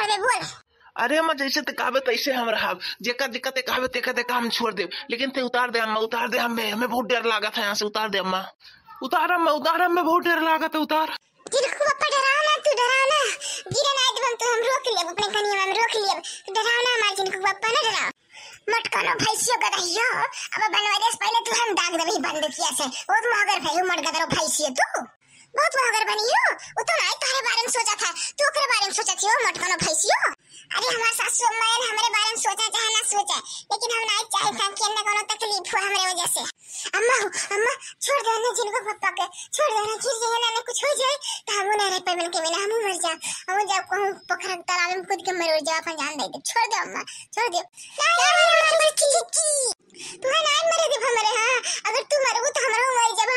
छोड़ दे बोल। अरे अम्मा जैसे ते कहबे तैसे हम रहब, जेका जेका ते कहबे तेका तेका हम छोड़ दे, लेकिन ते उतार दे अम्मा, उतार दे। हमें बहुत डर लागत है यहाँ से, उतार दे अम्मा, उतार अम्मा, उतार, हमें बहुत डर लागत है, उतार। जिनको पप्पा डराओ ना, तू डराओ ना, गिरे ना एकदम तो हम रोक लिए अपने कनिया में रोक लिए, तो डराओ ना हमारे जिनको पप्पा ना डराओ। मटकानो भैंसियों का रहियो, अब बनवाइस पहले तू हम दाग दे बंदूकिया से, वो तुम अगर भाई मट गदरो भैंसियों तू बहुत मगर बनी हो, वो तो नहीं तारे बारे में सोचा था, तू ओकरे बारे में सोचा थी वो मटकानो भैंसियों। अरे हमारे सासू अम्मा ने हमारे बारे में सोचा चाहे ना सोचा, लेकिन हम नहीं चाहे था कि अन्य कोनो तकलीफ हो हमारे वजह से। अम्मा अम्मा छोड़ दो ना जिनको पप्पा के, छोड़ दो ना, गिर जाए ना कुछ हो जाए तो हम ना रह पाए के बिना, हम मर जाए, हम जब को पोखरा तालाब में कूद के मर जाए अपन जान दे। छोड़ दो अम्मा, छोड़ दो। तू है ना मरे दे हमारे। हां अगर तू मरोगे तो हमारा मर जब।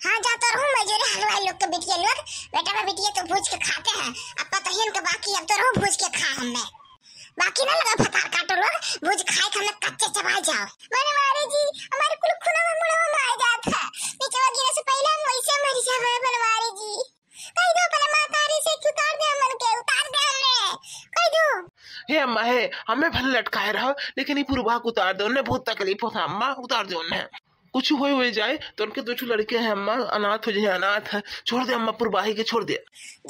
हां जाता रहूं मैं जोरे हलवाई लोग के बेटिया लोग, बेटा में बेटिया तो भूज के खाते हैं, अब तो हिन के बाकी अब तो रहो भूज के खा हमने, बाकी ना लगा फतार काटो लोग भूज खाए हम कच्चे चबा जाओ। मैंने मारे जी हमारे कुल खुना में मुड़ा में आ जाता है, नीचे गिरने से पहले हम वैसे मर जावे बनवारी जी। कह दो अपने मातारी से उतार दे हमन के, उतार दे हमें कह दो। हे अम्मा हे, हमें भले लटकाए रहो, लेकिन ये पूर्वा को उतार दो, उन्हें बहुत तकलीफ होता अम्मा, उतार दो उन्हें। कुछ हो जाए तो उनके दो लड़के हैं अम्मा, अनाथ हो जाए, अनाथ है, छोड़ दे अम्मा, पुरवाही के छोड़ दे।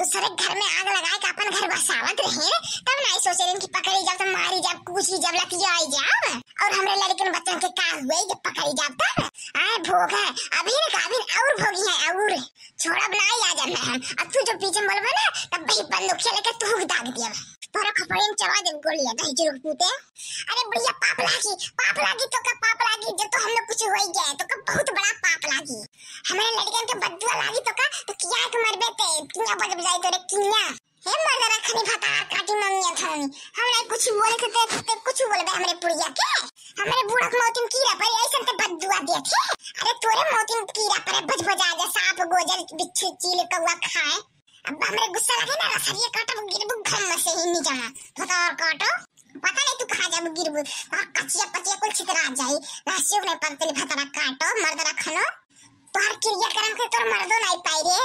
दूसरे घर में आग लगाए कि अपन घर बसावत रहे, तब नहीं सोचे कि पकड़ी जाब तो मारी जाब, कुछ जब लतिया आई जाब, और हमरे लड़कन बच्चन के का हुए जब पकड़ी जाब तब आए भोग है अभी न अभी और भोगी है और छोड़ब नहीं आ जाना हम। अब तू जो पीछे मरबे ना तब भाई बंदूक लेके तू दाग दिया तोरा खपड़े में चढ़ा दे गोलियां दही जुग पूते। अरे बढ़िया पाप लागी तो का पाप लागी, जब तो हम लोग कुछ हो ही गए तो का बहुत बड़ा पाप लागी, हमारे लड़कन के बदुआ लागी तो का तो किया के मरबे ते किया बज बजाई तोरे किया हे मर रखनी फटा काटी मंगिया थानी। हम नहीं कुछ बोले ते कुछ बोलबे हमरे पुड़िया के, हमरे बूढ़ा मौतिन कीड़ा पर ऐसन ते बदुआ दे थे। अरे तोरे मौतिन कीड़ा पर बज बजा जा सांप गोजर बिच्छू चील कौवा खाए। अब हमरे गुस्सा लगे ना रसरिया काटब गिरबू घम से ही नहीं जाना फटार काटो, पता नहीं तू कहां जाब गिरबू और कचिया पचिया कुल छितरा जाई रासियो ने पतली फटारा काटो मर्द रखनो तोहर क्रिया कर्म के तोर मर्दो नहीं पाई रे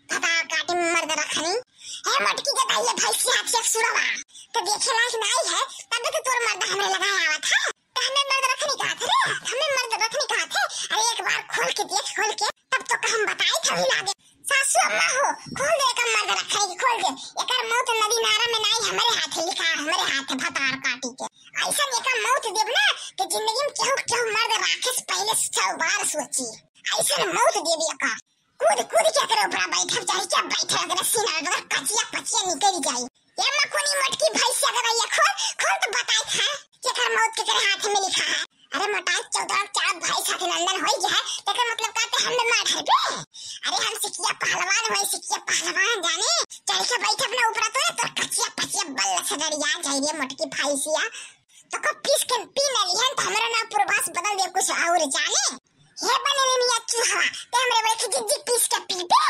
फटार काटी मर्द रखनी। हे मटकी के दाइया भैंसी हाथी सुरवा तो देखे लायक नहीं है, तब तो तोर मर्द हमरे लगाया हुआ था, तो हमें मर्द रखनी कहा थे रे, हमें मर्द रखनी कहा थे। अरे एक बार खोल के देख खोल के तब तो हम बताए थे ही लागे सासू अम्मा हो खोल दे का मर्द रखेगी खोल दे, एकर मौत नदी नारा में नहीं हमारे हाथ है लिखा, हमारे हाथ है भतार काटी के ऐसा एका मौत देब ना कि जिंदगी में केहू मर्द राखे से पहले 100 बार सोची ऐसा मौत देब एका कूद कूद के करे ऊपर बैठब चाहे क्या बैठे अगर सीना अगर कचिया पचिया निकल जाए ये मैं कोनी मटकी भैंसिया अगर ये खोल खोल तो बताए था कि एकर मौत के हाथ में लिखा है। अरे मोटा 14 चार भाई साथी नंदन होई जे है तेकर मतलब कहते हम मार है बे। अरे हम सिकिया पहलवान होई सिकिया पहलवान जाने चढ़ के बैठ अपना ऊपर तो कचिया पचिया बल्ला से डरिया जाई रे मटकी भैंसिया तो को पीस के पी ले लिहन तो हमरा ना पूर्वास बदल दे कुछ और जाने ये बने नहीं अच्छी हवा ते हमरे बड़े जिज्जी पीस के पी बे।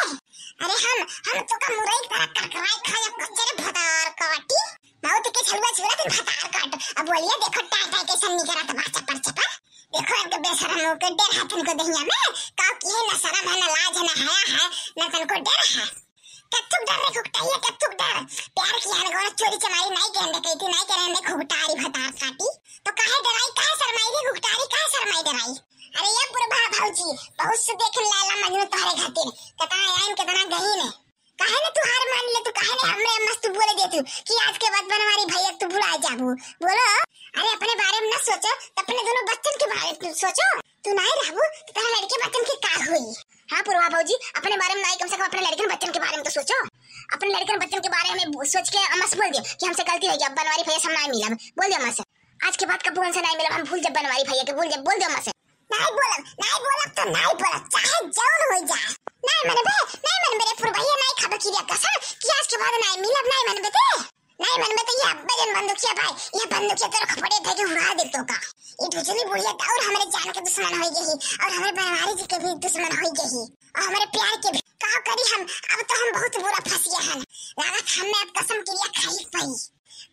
अरे हम तो का मुरई तरह करकराई खाया कचरे भतार काटी मौत के छलवा छुरा ते भतार काट। अब बोलिए देखो टाटा के सन्नी करा तो बाचा पर चपा देखो इनके बेशरम के डर हाथन को दहिया में का की है ना शर्म है ना लाज है ना हया है ना तन को डर है कत्तुक डर रे कुकटाइया कत्तुक डर प्यार किया है गोरा चोरी चमारी नहीं कहने कहती नहीं कहने में घुगटारी भतार काटी तो काहे डराई काहे शर्माई रे घुगटारी काहे शर्माई डराई। अरे ये बुरभा भौजी बहुत से देख लैला मजनू तोहरे खातिर कतना आइन कतना गही ने काहे ने तू हार मान ले तू काहे ने हमरे मस्त बोले दे तू कि आज के बाद बनवारी भैया तू भुला जाबू बोलो। अरे अपने बारे में न सोचो अपने दोनों बच्चन के बारे में सोचो, तू नहीं रहबू तो तेरा लड़के बच्चन की का हुई। हां पूर्वा भौजी अपने बारे में नहीं कम से कम अपने लड़कन बच्चन के बारे में तो सोचो, अपने लड़कन बच्चन के बारे में सोच के अम्मा से बोल दियो कि हमसे गलती हो गई अब बनवारी भैया से नहीं मिला बोल दियो अम्मा से आज के बाद कबू हमसे नहीं मिला हम भूल जब बनवारी भैया के बोल दियो अम्मा से नहीं बोलब तो नहीं बोलब चाहे जौन हो जाए नहीं मन मेरे पूर्वैया नहीं खबर की कसम कि आज के बाद नहीं मिलब नहीं मन बेटे नहीं मन में तो ये बजन बंदूकिया भाई ये बंदूकिया तेरे खपड़े थे कि उड़ा दे तो का ये दूसरी बुढ़िया और हमारे जान के दुश्मन हो गई और हमारे बनवारी जी के भी दुश्मन हो गई और हमारे प्यार के भी का करी हम अब तो हम बहुत बुरा फंस गया है लागत हमने अब कसम क्रिया खाई पाई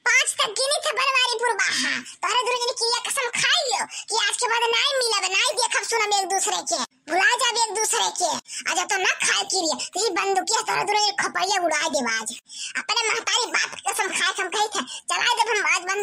5 तक गिनी थे बनवारी पूर्वा हां तोरे दूर ने क्रिया कसम खाई लो कि आज के बाद नहीं मिलब नहीं देखब सुनब एक दूसरे के भुला जाब एक दूसरे के आज तो ना खाए क्रिया तो ये बंदूकिया तोरे दूर खपड़िया उड़ा दे आज अपने महतारी बात कसम खाए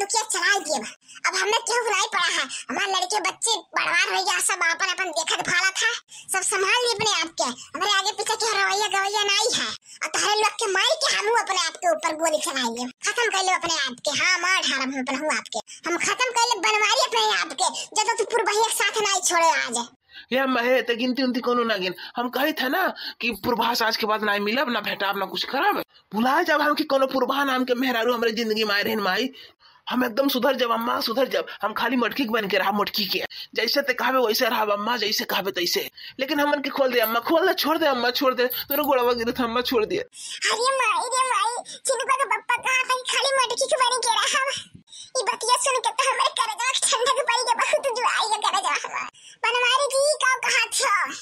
मोटकिया चला दिए। अब हमें क्यों बुलाई पड़ा है, हमारे लड़के बच्चे बड़वार हो गया, सब अपन अपन देखत भाला था, सब संभाल लिए अपने आप के। हमारे आगे पीछे के रवैया गवैया नहीं है, और तुम्हारे लोग के मार के हम अपने आप के ऊपर गोली चलाएंगे, खत्म कर लो अपने आप के। हाँ मार ढारा हम अपन आपके, हम खत्म कर ले बनवारी अपने आप के, जब तक पूर्व एक साथ नहीं छोड़े आज। या महे ते गिनती उनती कोनो ना गिन। हम कही थे ना कि पूर्वास आज के बाद ना मिलब, ना भेटाब, ना कुछ करब। भुला जब हम कि कोनो पूर्वा नाम के मेहरारू हमारे जिंदगी में आए रहन माई। हम एकदम सुधर जब अम्मा, सुधर जब। हम खाली मटकी बन के रहा, मटकी के जैसे ते कहबे वैसे रहा अम्मा, जैसे कहबे तैसे। लेकिन हमन के खोल दे अम्मा, खोल दे, छोड़ दे अम्मा, छोड़ दे। तोरे गोड़वा गिरे था अम्मा, छोड़ दिए। अरे माई रे माई, चिनुका का पप्पा कहा था कि खाली मटकी के बन के रहा। ये बतिया सुन के तो हमारे करजवा ठंडा के पड़ी के बहुत जो आएगा करजवा। बनवारी जी का कहा था,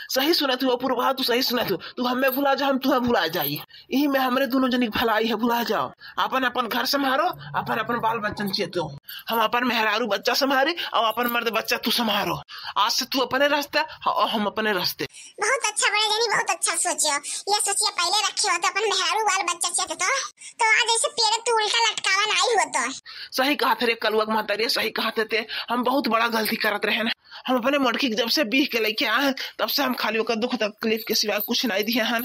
सही सुना तू अपूर्वा, तू सही सुना तू हमें भुला जा, हम तुम्हें भुला जाइए। यही में हमारे दोनों जनी भलाई है, भुला जाओ। अपन अपन घर संभालो, अपन अपन बाल बच्चन चेतो। हम अपन मेहरारू बच्चा संभाले और अपन मर्द बच्चा तू संभालो। आज से तू अपने रास्ते और हम अपने रास्ते। बहुत अच्छा बड़े जनी, बहुत अच्छा सोचियो। ये सोचिए पहले रखे हो तो अपन मेहरारू बाल बच्चा चेतो तो आज ऐसे पेड़ तू उल्टा लटकावा नहीं होता। सही कहा थे रे कलुआ महतारी, सही कहा थे। हम बहुत बड़ा गलती करत रहे ना। हम अपने मटकी जब से बीह के लेके आए तब से हम खाली ओकर दुख तकलीफ के सिवा कुछ नहीं दिए हैं।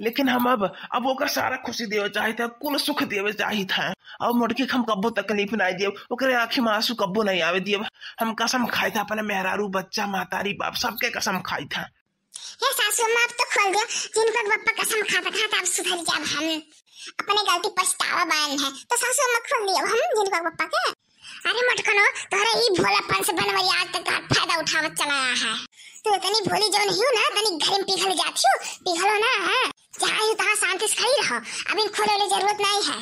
लेकिन हम अब ओकर सारा खुशी देवे चाहे थे, कुल सुख देवे चाहे था। अब मटकी हम कब्बो तकलीफ नहीं दिए, ओकरे आँखी में आंसू कब्बो नहीं आवे दिए। हम कसम खाए था अपने मेहरारू बच्चा मातारी बाप सबके कसम खाई था। हे सासू अम्मा अब तो खोल दो, जिनको पप्पा कसम खाता खाता अब सुधर जाब। हम अपने गलती पछतावा बयान है तो सासू अम्मा खोल दिया हम जिनको पप्पा के। अरे मटकनो, तोहरा ई भोलापन से बनवारी आज तक फायदा उठावत चलाया है। तू इतनी भोली जो नहीं हो ना, तनी घर में पिघल जाती हो, पिघलो ना है। जहाँ ही तहाँ शांति से खड़ी रहो, अभी खोले वाली जरूरत नहीं है।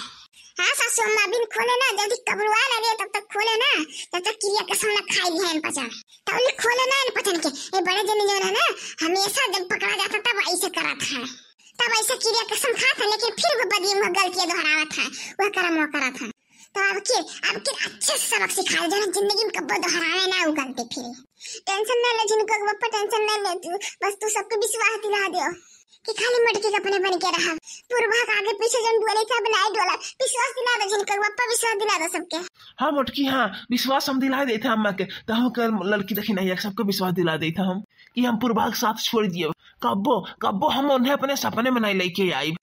हाँ सासू अम्मा, अभी खोले ना, जल्दी कबरुआ ना दे तब तक खोले ना, तब तक क्रिया कसम ना खाई ली है पचन, तब खोले ना पचन के। ये बड़े जन जो है ना, हमेशा जब पकड़ा जाता तब ऐसे करा था, तब ऐसे क्रिया कसम खा था, लेकिन फिर वो बदी में गलतियां दोहरावा था, वह कर्म वो करा था। तो अब के अच्छे से सबक सिखाए जो जिंदगी में कब्बो दोहरावे ना वो गलती। फिर टेंशन ना ले जिनको पप्पा, टेंशन ना ले तू, बस तू सबको विश्वास दिला दो कि खाली मटकी के अपने बन के रहा। पूर्वा आगे पीछे जन बोले था बनाए डोला, विश्वास दिला दो जिनको पप्पा, विश्वास दिला दो सबके। हाँ मोटकी, हाँ विश्वास हम दिला देते अम्मा के। तो हम कल लड़की देखी नहीं है, सबको विश्वास दिला देता हम कि हम पूर्वा के साथ छोड़ दिए। कब्बो कब्बो हम उन्हें अपने सपने में नहीं लेके आई।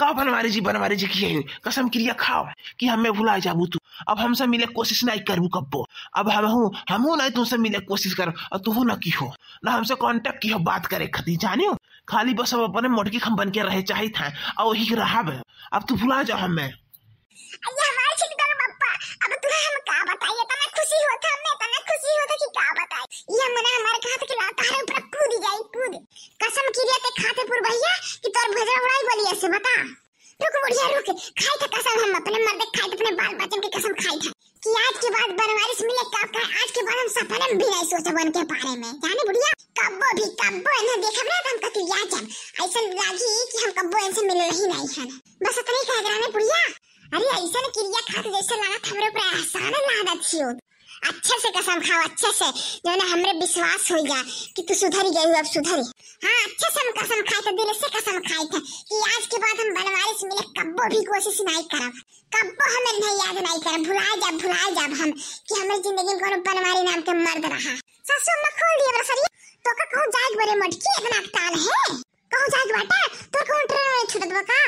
का बनवारी जी की कसम क्रिया खाओ कि हमें भुला जाबू तू। अब हमसे मिले कोशिश नहीं करू कब्बो। अब हम नहीं तुमसे मिले कोशिश कर, और तू ना की हो ना हमसे कांटेक्ट की हो बात करे खती जानियो। खाली बस अब अपने मोटकी खम बन के रहे चाहे था और वही रहा। अब तू भुला जा हमें। अब तुम्हें हम का बताइए, तना खुशी होता, हमें तना खुशी होता कि का बताए। ये मना हमारे कहा था कि तारे ऊपर कूद जाई, कूद कसम क्रिया ते खाते पुर भैया कि तोर भजरा उड़ाई बोली ऐसे बता। रुक बुढ़िया रुक, खाई था कसम हम अपने मर्द खाई थे, अपने बाल बच्चन की कसम खाई था कि आज के बाद बनवारी से मिले का आज के बाद हम सपने में भी नहीं सोचा बन के बारे में। जाने बुढ़िया कब्बो इन्हें देखा ना हम कति या जब ऐसा लागी कि हम कब्बो इनसे मिले ही नहीं है। बस इतना ही कह रहा है बुढ़िया। अरे ऐसा न क्रिया खाते जैसे लगा हमरे ऊपर एहसान लादा छियो। अच्छे से कसम खाओ, अच्छे से जो ना हमरे विश्वास हो गया कि तू सुधरी गई हो, अब सुधरी। हाँ अच्छे से हम कसम खाए थे, दिल से कसम खाए थे कि आज के बाद हम बनवारी से मिले कब्बो भी कोशिश नहीं करब, कब्बो हमें नहीं याद नहीं करब। भुलाए जब हम कि हमारी जिंदगी में कोनो बनवारी नाम के मर्द रहा। सासू अम्मा खोल दिया बरसरी तो का कहूं जाग बरे मटकी इतना अकताल है, कहूं जाग बाटा तो कौन ट्रेन में छुटत बका।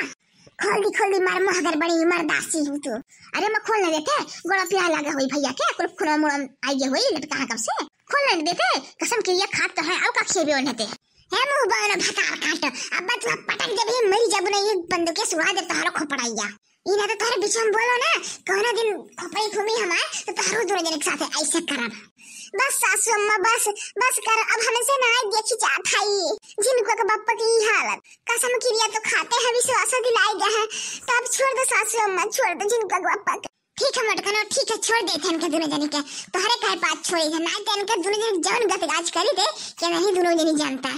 खोल दी मार मगर बड़ी मर्दासी हूँ तू। अरे मैं खोल नहीं देते, गोड़ा प्यार लगा हुई भैया के कुल खुला मुड़ा आई हुई लटका कब से खोल नहीं देते। कसम की ये खात तो है और का खेबे उन्हें है मुंह बाना भकार काट। अब तू पटक जब ही मरी जब नहीं बंदूक के सुहा दे तारो खोपड़ाइया इना तो तारे बीच में बोलो ना कोना दिन खोपड़ी घूमी हमार तो तारो दूर जने के साथ ऐसे करब। बस सासू अम्मा बस कर, अब हमसे ना देखी चाहत है जिनको का बापा की हालत। कसम क्रिया तो खाते हैं, विश्वास दिलाए गए हैं, तब छोड़ दो सासू अम्मा, छोड़ दो जिनको बापा। ठीक है मटकनो, ठीक है छोड़ देते हैं दोनों जने के। तोहरे कहे बात छोड़ी है ना, इनके दोनों जने जौन गत आज करी दे कि नहीं दोनों जने जानता।